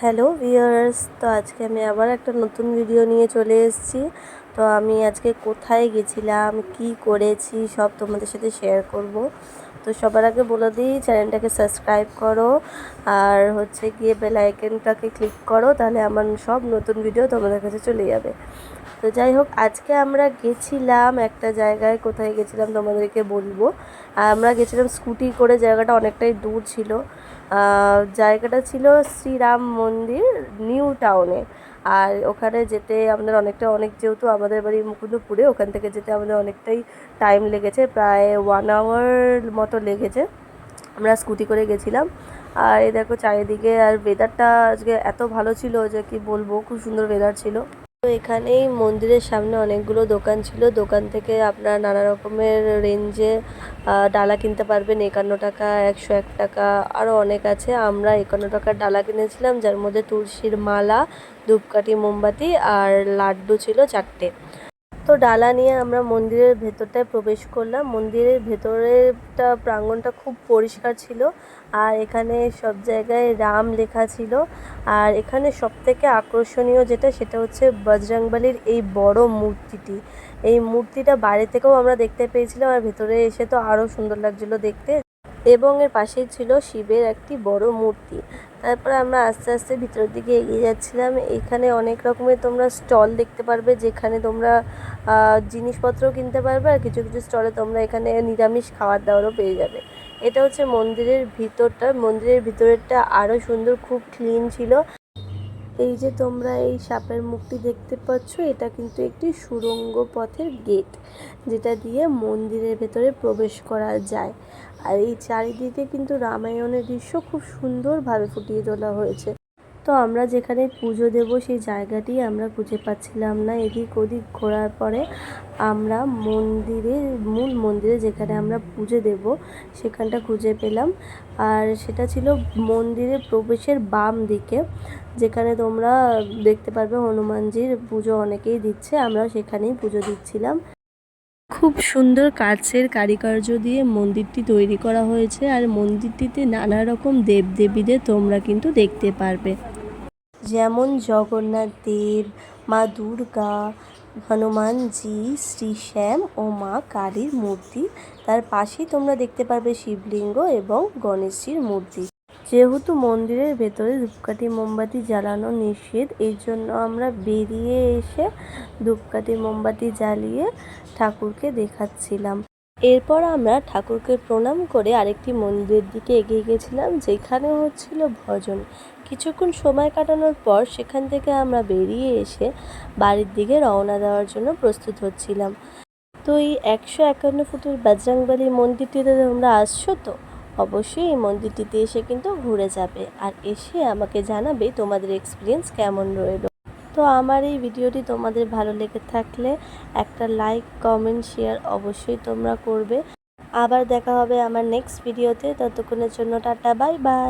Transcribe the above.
Hello viewers, তো আজকে আমি আবার একটা নতুন ভিডিও নিয়ে চলে এসেছি। তো আমি আজকে কোথায় গেছিলাম, কি করেছি সব তোমাদের সাথে শেয়ার করব। তো সবার আগে বলে দিই, চ্যানেলটাকে সাবস্ক্রাইব করো আর গিয়ে বেল আইকনটাকে ক্লিক করো, তাহলে আমার সব নতুন ভিডিও তোমাদের কাছে চলে যাবে। তো যাই হোক, আজকে আমরা গেছিলাম একটা জায়গায়। কোথায় গেছিলাম তোমাদেরকে বলবো। আমরা গেছিলাম স্কুটি করে, জায়গাটা অনেকটাই দূর ছিল। জায়গাটা ছিল শ্রীরাম মন্দির, নিউ টাউনে। আর ওখানে যেতে আমাদের অনেক যেহেতু আমাদের বাড়ি মুকুন্দপুরে, ওখান থেকে যেতে আমাদের অনেকটাই টাইম লেগেছে, প্রায় 1 আওয়ার মতো লেগেছে। আমরা স্কুটি করে গেছিলাম। আর এই দেখো চারিদিকে, আর ওয়েদারটা আজকে এত ভালো ছিল যে কি বলবো, খুব সুন্দর ওয়েদার ছিল। তো এখানেই মন্দিরের সামনে অনেকগুলো দোকান ছিল। দোকান থেকে আপনারা নানা রকমের রেঞ্জে ডালা কিনতে পারবেন। 51 টাকা, 101 টাকা, আরও অনেক আছে। আমরা 51 টাকার ডালা কিনেছিলাম, যার মধ্যে তুলসীর মালা, ধূপকাঠি, মোমবাতি আর লাড্ডু ছিল 4টে। তো ডালা নিয়ে আমরা মন্দিরের ভেতরটায় প্রবেশ করলাম। মন্দিরের ভেতরেরটা প্রাঙ্গণটা খুব পরিষ্কার ছিল। আর এখানে সব জায়গায় রাম লেখা ছিল। আর এখানে সবথেকে আকর্ষণীয় যেটা, সেটা হচ্ছে বজরংবলীর এই বড় মূর্তিটি। এই মূর্তিটা বাইরে থেকেও আমরা দেখতে পেয়েছিলাম, আর ভেতরে এসে তো আরও সুন্দর লাগছিলো দেখতে। এবং এর পাশেই ছিল শিবের একটি বড় মূর্তি। তারপরে আমরা আস্তে আস্তে ভিতরের দিকে এগিয়ে যাচ্ছিলাম। এখানে অনেক রকমের তোমরা স্টল দেখতে পারবে, যেখানে তোমরা জিনিসপত্রও কিনতে পারবে, আর কিছু কিছু স্টলে তোমরা এখানে নিরামিষ খাবার দাবারও পেয়ে যাবে। এটা হচ্ছে মন্দিরের ভিতরটা। মন্দিরের ভিতরেরটা আরও সুন্দর, খুব ক্লিন ছিল। এই যে তোমরা এই সাপের মুখটি দেখতে পাচ্ছ, এটা কিন্তু একটি সুড়ঙ্গ পথের গেট, যেটা দিয়ে মন্দিরের ভেতরে প্রবেশ করা যায়। আর এই চারিদিকে কিন্তু রামায়ণের দৃশ্য খুব সুন্দরভাবে ফুটিয়ে তোলা হয়েছে। তো আমরা যেখানে পুজো দেব সেই জায়গাটি আমরা খুঁজে পাচ্ছিলাম না। এদিক ওদিক ঘোরার পরে আমরা মূল মন্দিরে যেখানে আমরা পুজো দেব সেখানটা খুঁজে পেলাম। আর সেটা ছিল মন্দিরের প্রবেশের বাম দিকে, যেখানে তোমরা দেখতে পারবে হনুমানজির পুজো অনেকেই দিচ্ছে। আমরা সেখানেই পুজো দিচ্ছিলাম। খুব সুন্দর কাচের কারুকার্য দিয়ে মন্দিরটি তৈরি করা হয়েছে, আর মন্দিরটিতে নানা রকম দেবদেবীদের তোমরা কিন্তু দেখতে পারবে, যেমন জগন্নাথ দেব, মা দুর্গা, হনুমানজি, শ্রী শ্যাম ও মা কালীর মূর্তি। তার পাশেই তোমরা দেখতে পারবে শিবলিঙ্গ এবং গণেশজির মূর্তি। যেহেতু মন্দিরের ভেতরে ধূপকাঠি মোমবাতি জ্বালানো নিষেধ, এই জন্য আমরা বেরিয়ে এসে ধূপকাঠি মোমবাতি জ্বালিয়ে ঠাকুরকে দেখাচ্ছিলাম। এরপর আমরা ঠাকুরকে প্রণাম করে আরেকটি মন্দিরের দিকে এগিয়ে গেছিলাম, যেখানে হচ্ছিল ভজন। কিছুক্ষণ সময় কাটানোর পর সেখান থেকে আমরা বেরিয়ে এসে বাড়ির দিকে রওনা দেওয়ার জন্য প্রস্তুত হচ্ছিলাম। তো এই 151 ফুটের বজরংবলী মন্দিরটিতে তোমরা আসছো তো অবশ্যই এই মন্দিরটিতে এসে কিন্তু ঘুরে যাবে, আর এসে আমাকে জানাবে তোমাদের এক্সপিরিয়েন্স কেমন রইল। তো আমার এই ভিডিওটি তোমাদের ভালো লেগে থাকলে একটা লাইক, কমেন্ট, শেয়ার অবশ্যই তোমরা করবে। আবার দেখা হবে আমার নেক্সট ভিডিওতে। ততক্ষণের জন্য টাটা, বাই বাই।